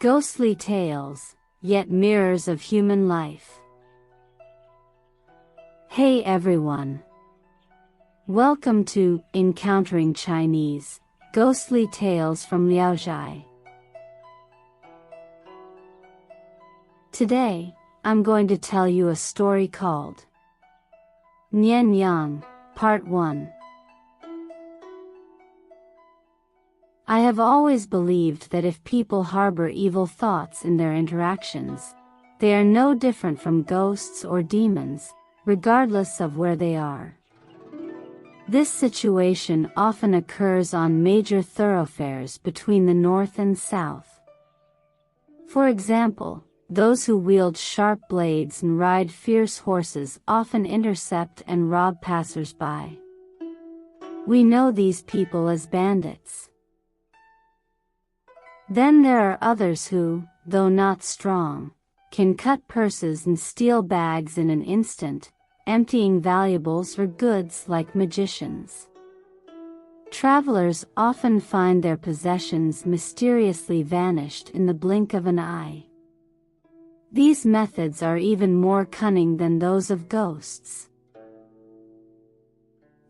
Ghostly tales, yet mirrors of human life. Hey everyone! Welcome to Encountering Chinese, Ghostly Tales from Zhai. Today, I'm going to tell you a story called Nian, Part 1. I have always believed that if people harbor evil thoughts in their interactions, they are no different from ghosts or demons, regardless of where they are. This situation often occurs on major thoroughfares between the north and south. For example, those who wield sharp blades and ride fierce horses often intercept and rob passers-by. We know these people as bandits. Then there are others who, though not strong, can cut purses and steal bags in an instant, emptying valuables or goods like magicians. Travelers often find their possessions mysteriously vanished in the blink of an eye. These methods are even more cunning than those of ghosts.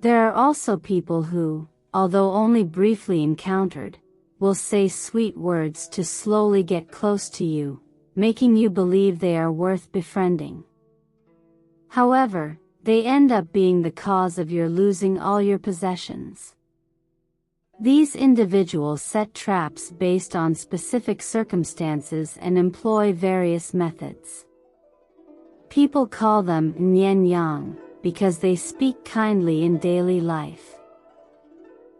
There are also people who, although only briefly encountered, will say sweet words to slowly get close to you, making you believe they are worth befriending. However, they end up being the cause of your losing all your possessions. These individuals set traps based on specific circumstances and employ various methods. People call them Nian because they speak kindly in daily life.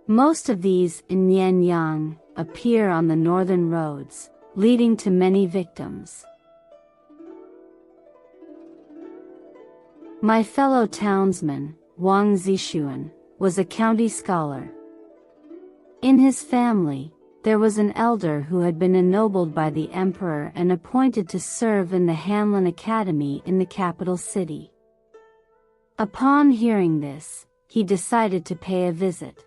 Most of these Nian appear on the northern roads, leading to many victims. My fellow townsman, Wang Zixuan, was a county scholar. In his family, there was an elder who had been ennobled by the emperor and appointed to serve in the Hanlin Academy in the capital city. Upon hearing this, he decided to pay a visit.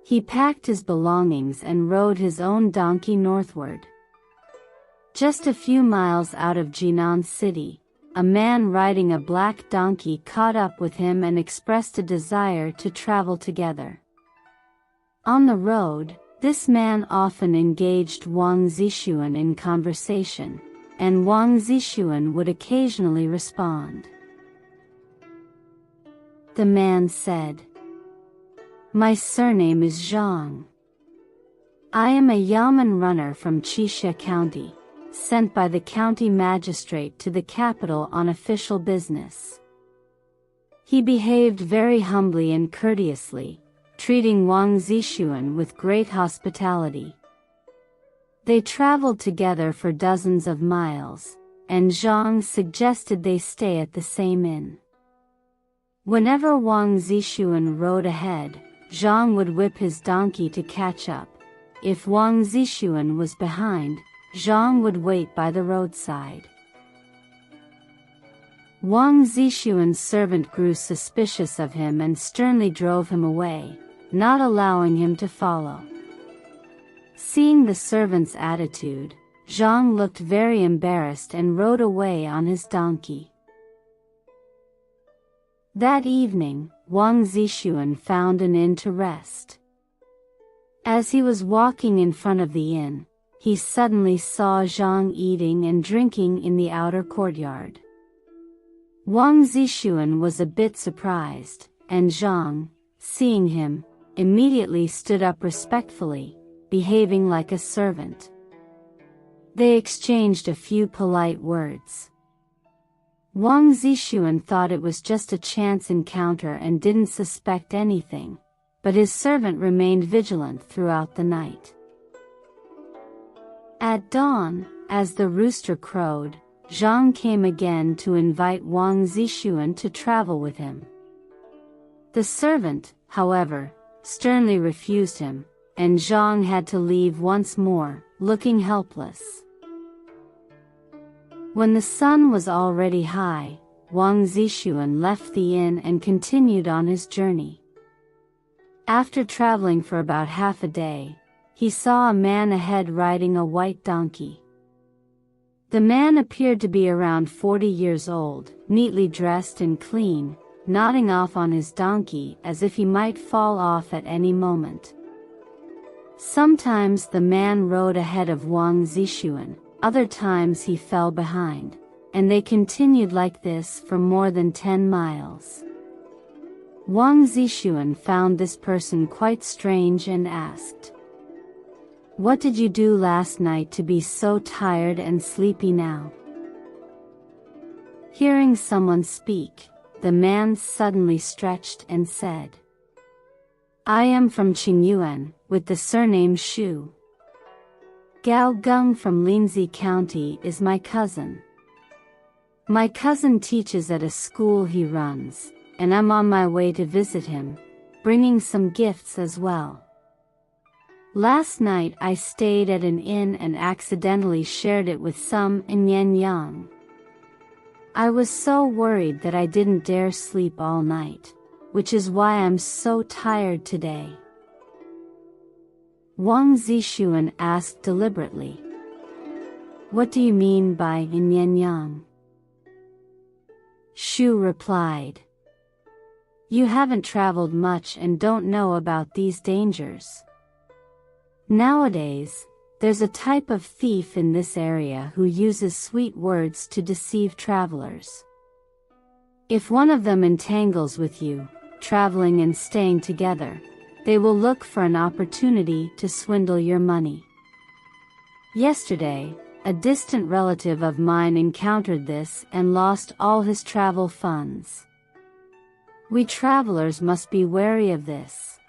He packed his belongings and rode his own donkey northward. Just a few miles out of Jinan City, a man riding a black donkey caught up with him and expressed a desire to travel together. On the road, this man often engaged Wang Zixuan in conversation, and Wang Zixuan would occasionally respond. The man said, "My surname is Zhang. I am a yamen runner from Qixia County, sent by the county magistrate to the capital on official business." He behaved very humbly and courteously, treating Wang Zixuan with great hospitality. They traveled together for dozens of miles, and Zhang suggested they stay at the same inn. Whenever Wang Zixuan rode ahead, Zhang would whip his donkey to catch up. If Wang Zixuan was behind, Zhang would wait by the roadside. Wang Zixuan's servant grew suspicious of him and sternly drove him away, not allowing him to follow. Seeing the servant's attitude, Zhang looked very embarrassed and rode away on his donkey. That evening, Wang Zixuan found an inn to rest. As he was walking in front of the inn, he suddenly saw Zhang eating and drinking in the outer courtyard. Wang Zixuan was a bit surprised, and Zhang, seeing him, immediately stood up respectfully, behaving like a servant. They exchanged a few polite words. Wang Zixuan thought it was just a chance encounter and didn't suspect anything, but his servant remained vigilant throughout the night. At dawn, as the rooster crowed, Zhang came again to invite Wang Zixuan to travel with him. The servant, however, sternly refused him, and Zhang had to leave once more, looking helpless. When the sun was already high, Wang Zixuan left the inn and continued on his journey. After traveling for about half a day, he saw a man ahead riding a white donkey. The man appeared to be around 40 years old, neatly dressed and clean, nodding off on his donkey as if he might fall off at any moment. Sometimes the man rode ahead of Wang Zixuan, other times he fell behind, and they continued like this for more than 10 miles. Wang Zixuan found this person quite strange and asked, "What did you do last night to be so tired and sleepy now?" Hearing someone speak, the man suddenly stretched and said, "I am from Qingyuan, with the surname Shu. Gao Geng from Linzi County is my cousin. My cousin teaches at a school he runs, and I'm on my way to visit him, bringing some gifts as well. Last night I stayed at an inn and accidentally shared it with some in Nian. I was so worried that I didn't dare sleep all night, which is why I'm so tired today." Wang Zixuan asked deliberately, "What do you mean by Nian?" Shu replied, "You haven't traveled much and don't know about these dangers. Nowadays, there's a type of thief in this area who uses sweet words to deceive travelers. If one of them entangles with you, traveling and staying together, they will look for an opportunity to swindle your money. Yesterday, a distant relative of mine encountered this and lost all his travel funds. We travelers must be wary of this."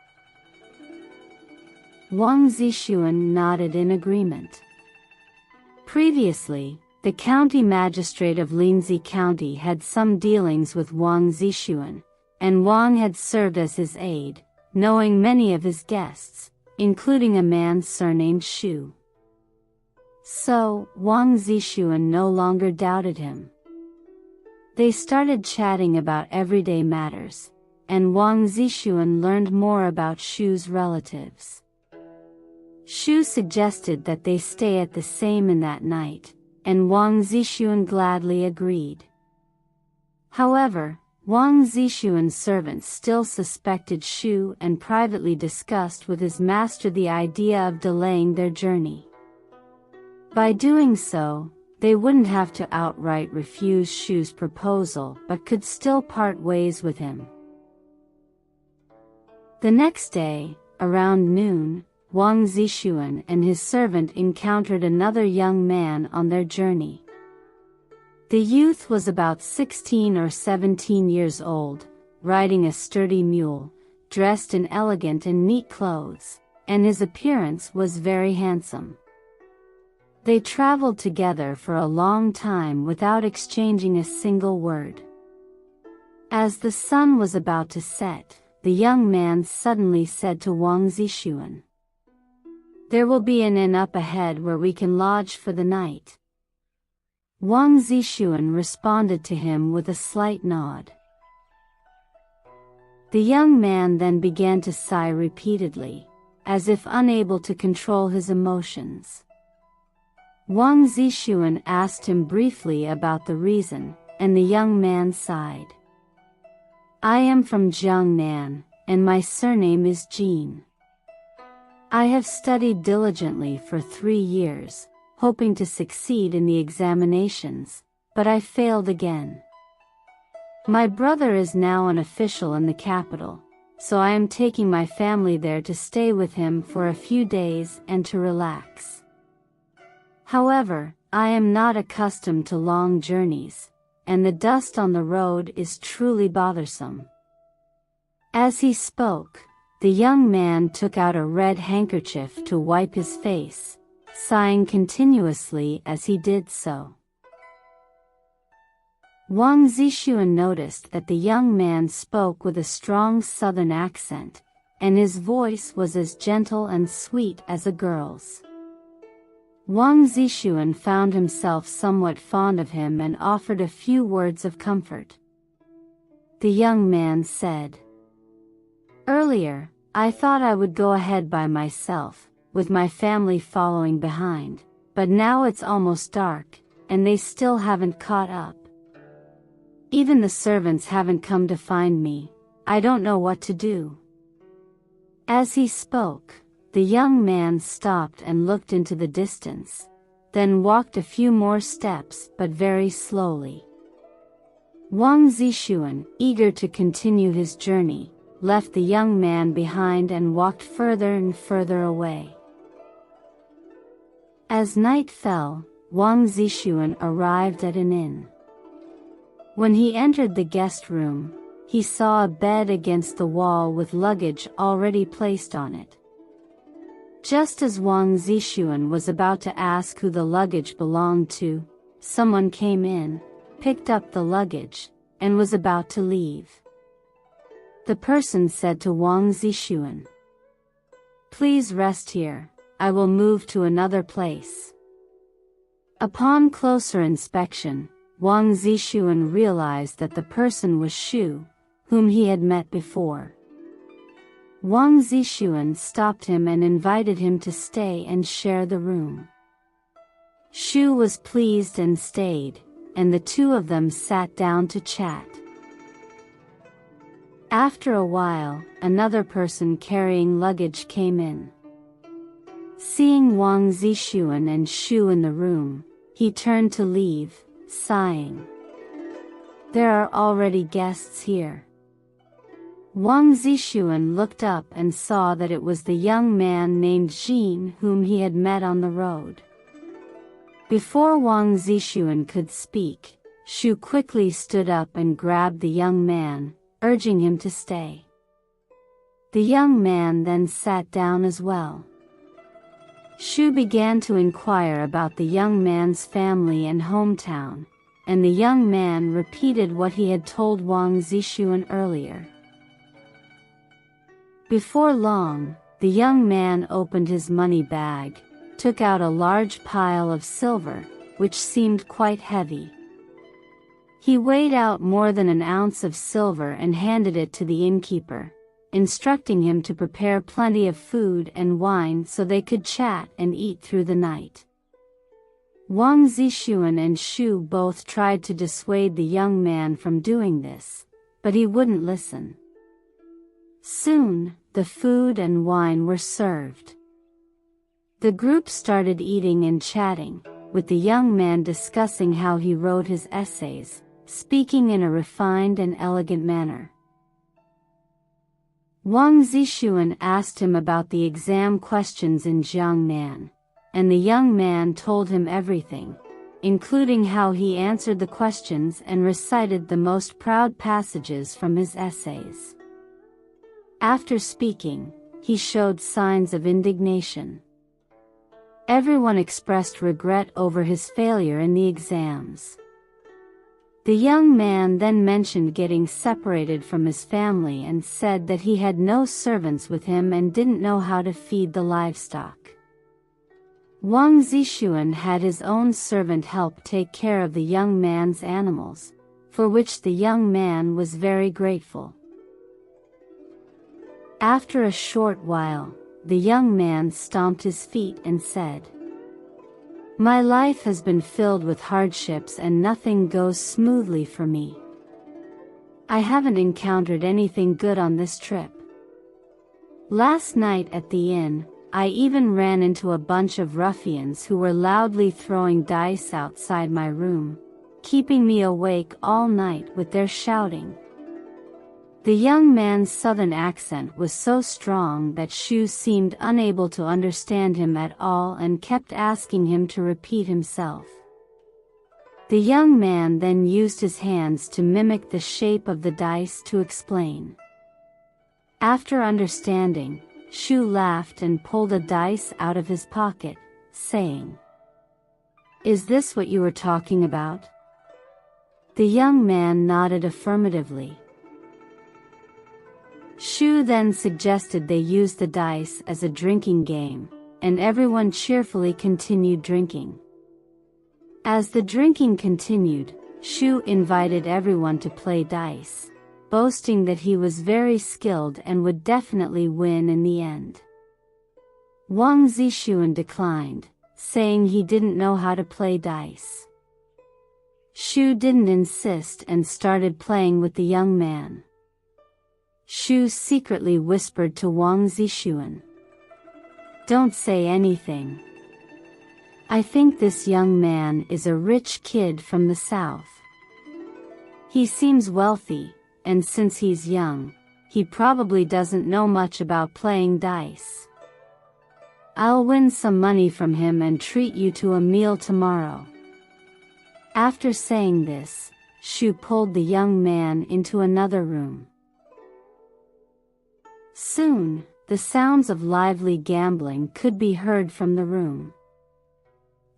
Wang Zixuan nodded in agreement. Previously, the county magistrate of Linzi County had some dealings with Wang Zixuan, and Wang had served as his aide, knowing many of his guests, including a man surnamed Shu. So, Wang Zixuan no longer doubted him. They started chatting about everyday matters, and Wang Zixuan learned more about Shu's relatives. Shu suggested that they stay at the same inn that night, and Wang Zixuan gladly agreed. However, Wang Zixuan's servants still suspected Shu and privately discussed with his master the idea of delaying their journey. By doing so, they wouldn't have to outright refuse Shu's proposal but could still part ways with him. The next day, around noon, Wang Zixuan and his servant encountered another young man on their journey. The youth was about 16 or 17 years old, riding a sturdy mule, dressed in elegant and neat clothes, and his appearance was very handsome. They traveled together for a long time without exchanging a single word. As the sun was about to set, the young man suddenly said to Wang Zixuan, "There will be an inn up ahead where we can lodge for the night." Wang Zixuan responded to him with a slight nod. The young man then began to sigh repeatedly, as if unable to control his emotions. Wang Zixuan asked him briefly about the reason, and the young man sighed. "I am from Jiangnan, and my surname is Jin. I have studied diligently for 3 years, hoping to succeed in the examinations, but I failed again. My brother is now an official in the capital, so I am taking my family there to stay with him for a few days and to relax. However, I am not accustomed to long journeys, and the dust on the road is truly bothersome." As he spoke, the young man took out a red handkerchief to wipe his face, sighing continuously as he did so. Wang Zixuan noticed that the young man spoke with a strong southern accent, and his voice was as gentle and sweet as a girl's. Wang Zixuan found himself somewhat fond of him and offered a few words of comfort. The young man said, "Earlier, I thought I would go ahead by myself, with my family following behind, but now it's almost dark, and they still haven't caught up. Even the servants haven't come to find me. I don't know what to do." As he spoke, the young man stopped and looked into the distance, then walked a few more steps but very slowly. Wang Zixuan, eager to continue his journey, left the young man behind and walked further and further away. As night fell, Wang Zixuan arrived at an inn. When he entered the guest room, he saw a bed against the wall with luggage already placed on it. Just as Wang Zixuan was about to ask who the luggage belonged to, someone came in, picked up the luggage, and was about to leave. The person said to Wang Zixuan, "Please rest here, I will move to another place." Upon closer inspection, Wang Zixuan realized that the person was Shu, whom he had met before. Wang Zixuan stopped him and invited him to stay and share the room. Shu was pleased and stayed, and the two of them sat down to chat. After a while, another person carrying luggage came in. Seeing Wang Zixuan and Shu in the room, he turned to leave, sighing, "There are already guests here." Wang Zixuan looked up and saw that it was the young man named Jin whom he had met on the road. Before Wang Zixuan could speak, Shu quickly stood up and grabbed the young man, urging him to stay. The young man then sat down as well. Shu began to inquire about the young man's family and hometown, and the young man repeated what he had told Wang Zixuan earlier. Before long, the young man opened his money bag, took out a large pile of silver, which seemed quite heavy. He weighed out more than an ounce of silver and handed it to the innkeeper, instructing him to prepare plenty of food and wine so they could chat and eat through the night. Wang Zixuan and Shu both tried to dissuade the young man from doing this, but he wouldn't listen. Soon, the food and wine were served. The group started eating and chatting, with the young man discussing how he wrote his essays, speaking in a refined and elegant manner. Wang Zixuan asked him about the exam questions in Jiangnan, and the young man told him everything, including how he answered the questions and recited the most proud passages from his essays. After speaking, he showed signs of indignation. Everyone expressed regret over his failure in the exams. The young man then mentioned getting separated from his family and said that he had no servants with him and didn't know how to feed the livestock. Wang Zixuan had his own servant help take care of the young man's animals, for which the young man was very grateful. After a short while, the young man stomped his feet and said, "My life has been filled with hardships and nothing goes smoothly for me. I haven't encountered anything good on this trip. Last night at the inn, I even ran into a bunch of ruffians who were loudly throwing dice outside my room, keeping me awake all night with their shouting." The young man's southern accent was so strong that Shu seemed unable to understand him at all and kept asking him to repeat himself. The young man then used his hands to mimic the shape of the dice to explain. After understanding, Shu laughed and pulled a dice out of his pocket, saying, "Is this what you were talking about?" The young man nodded affirmatively. Shu then suggested they use the dice as a drinking game, and everyone cheerfully continued drinking. As the drinking continued, Shu invited everyone to play dice, boasting that he was very skilled and would definitely win in the end. Wang Zixuan declined, saying he didn't know how to play dice. Shu didn't insist and started playing with the young man. Shu secretly whispered to Wang Zixuan, "Don't say anything. I think this young man is a rich kid from the south. He seems wealthy, and since he's young, he probably doesn't know much about playing dice. I'll win some money from him and treat you to a meal tomorrow." After saying this, Shu pulled the young man into another room. Soon, the sounds of lively gambling could be heard from the room.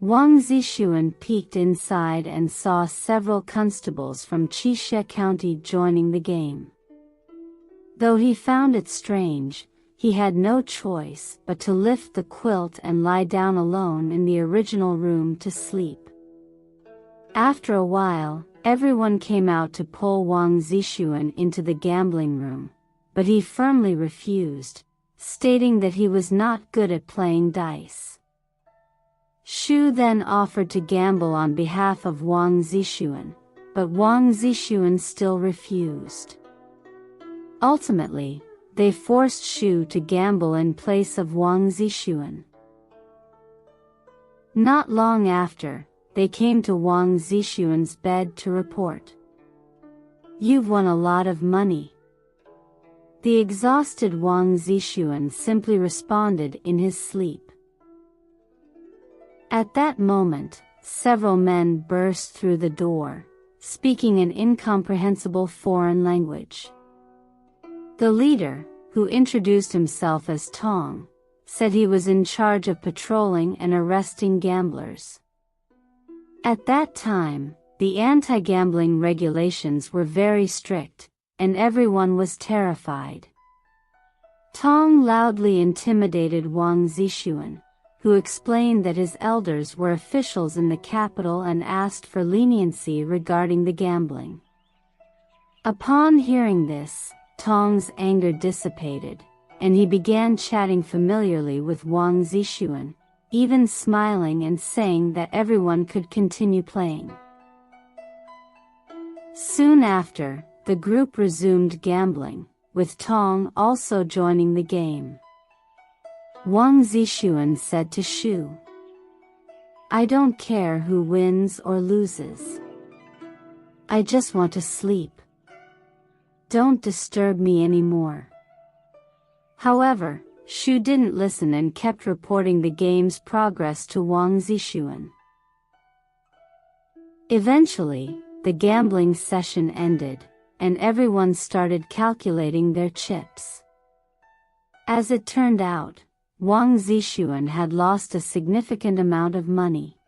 Wang Zixuan peeked inside and saw several constables from Qixia County joining the game. Though he found it strange, he had no choice but to lift the quilt and lie down alone in the original room to sleep. After a while, everyone came out to pull Wang Zixuan into the gambling room, but he firmly refused, stating that he was not good at playing dice. Shu then offered to gamble on behalf of Wang Zixuan, but Wang Zixuan still refused. Ultimately, they forced Shu to gamble in place of Wang Zixuan. Not long after, they came to Wang Zixuan's bed to report, "You've won a lot of money." The exhausted Wang Zixuan simply responded in his sleep. At that moment, several men burst through the door, speaking an incomprehensible foreign language. The leader, who introduced himself as Tong, said he was in charge of patrolling and arresting gamblers. At that time, the anti-gambling regulations were very strict, and everyone was terrified. Tong loudly intimidated Wang Zixuan, who explained that his elders were officials in the capital and asked for leniency regarding the gambling. Upon hearing this, Tong's anger dissipated, and he began chatting familiarly with Wang Zixuan, even smiling and saying that everyone could continue playing. Soon after, the group resumed gambling, with Tong also joining the game. Wang Zixuan said to Shu, "I don't care who wins or loses. I just want to sleep. Don't disturb me anymore." However, Shu didn't listen and kept reporting the game's progress to Wang Zixuan. Eventually, the gambling session ended, and everyone started calculating their chips. As it turned out, Wang Zixuan had lost a significant amount of money.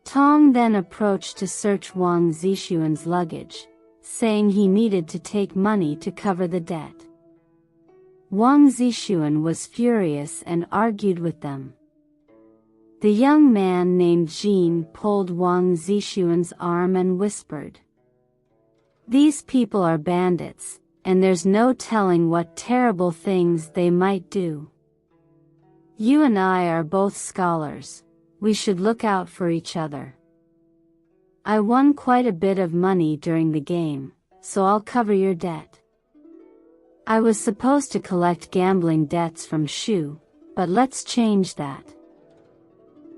Tong then approached to search Wang Zixuan's luggage, saying he needed to take money to cover the debt. Wang Zixuan was furious and argued with them. The young man named Jin pulled Wang Zixuan's arm and whispered, "These people are bandits, and there's no telling what terrible things they might do. You and I are both scholars, we should look out for each other. I won quite a bit of money during the game, so I'll cover your debt. I was supposed to collect gambling debts from Shu, but let's change that.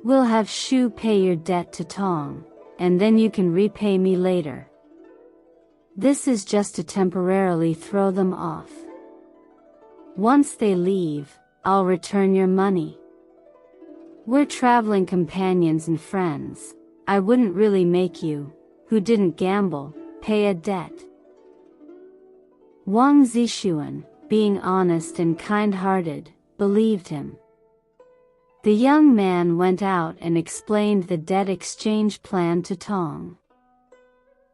We'll have Shu pay your debt to Tong, and then you can repay me later. This is just to temporarily throw them off. Once they leave, I'll return your money. We're traveling companions and friends. I wouldn't really make you, who didn't gamble, pay a debt." Wang Zixuan, being honest and kind-hearted, believed him. The young man went out and explained the debt exchange plan to Tong.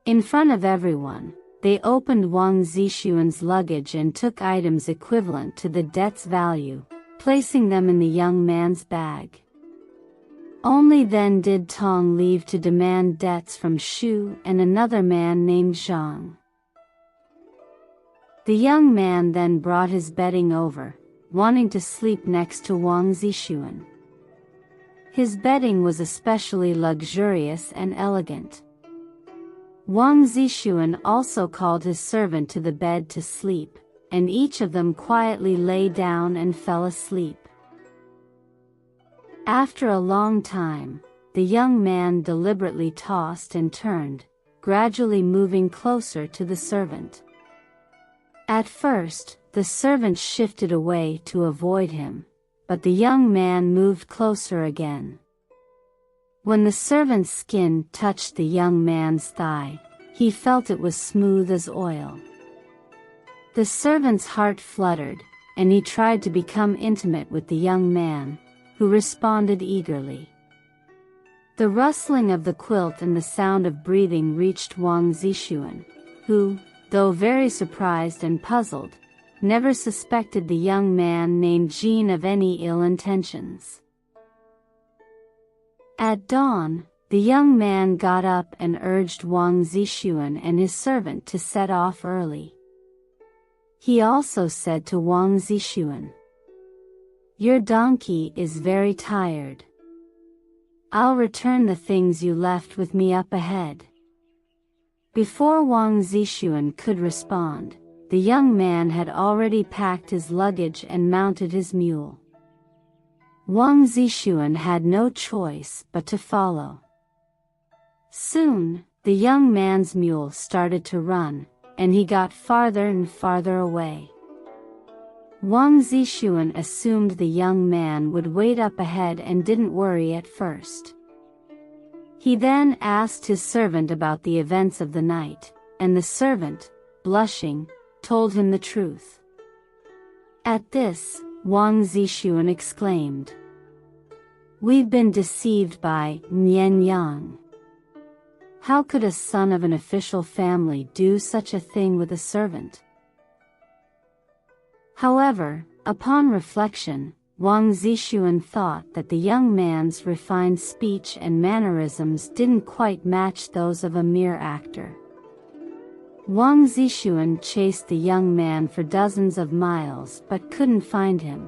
In front of everyone, they opened Wang Zixuan's luggage and took items equivalent to the debt's value, placing them in the young man's bag. Only then did Tong leave to demand debts from Shu and another man named Zhang. The young man then brought his betting over, wanting to sleep next to Wang Zixuan. His bedding was especially luxurious and elegant. Wang Zixuan also called his servant to the bed to sleep, and each of them quietly lay down and fell asleep. After a long time, the young man deliberately tossed and turned, gradually moving closer to the servant. At first, the servant shifted away to avoid him, but the young man moved closer again. When the servant's skin touched the young man's thigh, he felt it was smooth as oil. The servant's heart fluttered, and he tried to become intimate with the young man, who responded eagerly. The rustling of the quilt and the sound of breathing reached Wang Zixuan, who, though very surprised and puzzled, never suspected the young man named Zhai of any ill intentions. At dawn, the young man got up and urged Wang Zixuan and his servant to set off early. He also said to Wang Zixuan, "Your donkey is very tired. I'll return the things you left with me up ahead." Before Wang Zixuan could respond, the young man had already packed his luggage and mounted his mule. Wang Zixuan had no choice but to follow. Soon, the young man's mule started to run, and he got farther and farther away. Wang Zixuan assumed the young man would wait up ahead and didn't worry at first. He then asked his servant about the events of the night, and the servant, blushing, told him the truth. At this, Wang Zixuan exclaimed, "We've been deceived by Nian. How could a son of an official family do such a thing with a servant?" However, upon reflection, Wang Zixuan thought that the young man's refined speech and mannerisms didn't quite match those of a mere actor. Wang Zixuan chased the young man for dozens of miles but couldn't find him.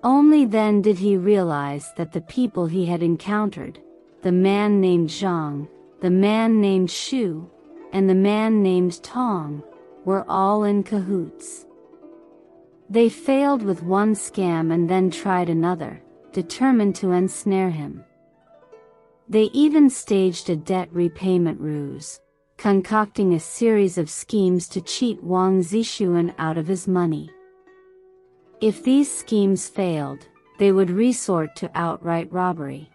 Only then did he realize that the people he had encountered, the man named Zhang, the man named Shu, and the man named Tong, were all in cahoots. They failed with one scam and then tried another, determined to ensnare him. They even staged a debt repayment ruse, concocting a series of schemes to cheat Wang Zixuan out of his money. If these schemes failed, they would resort to outright robbery.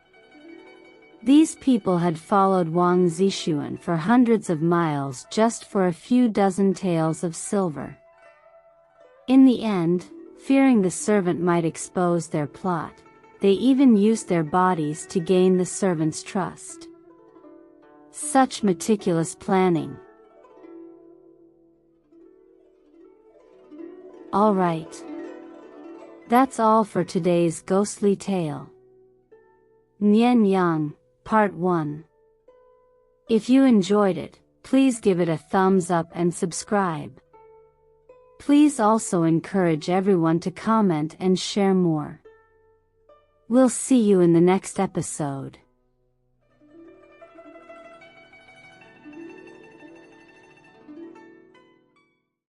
These people had followed Wang Zixuan for hundreds of miles just for a few dozen taels of silver. In the end, fearing the servant might expose their plot, they even used their bodies to gain the servant's trust. Such meticulous planning. Alright. That's all for today's ghostly tale. Nian, Part 1. If you enjoyed it, please give it a thumbs up and subscribe. Please also encourage everyone to comment and share more. We'll see you in the next episode.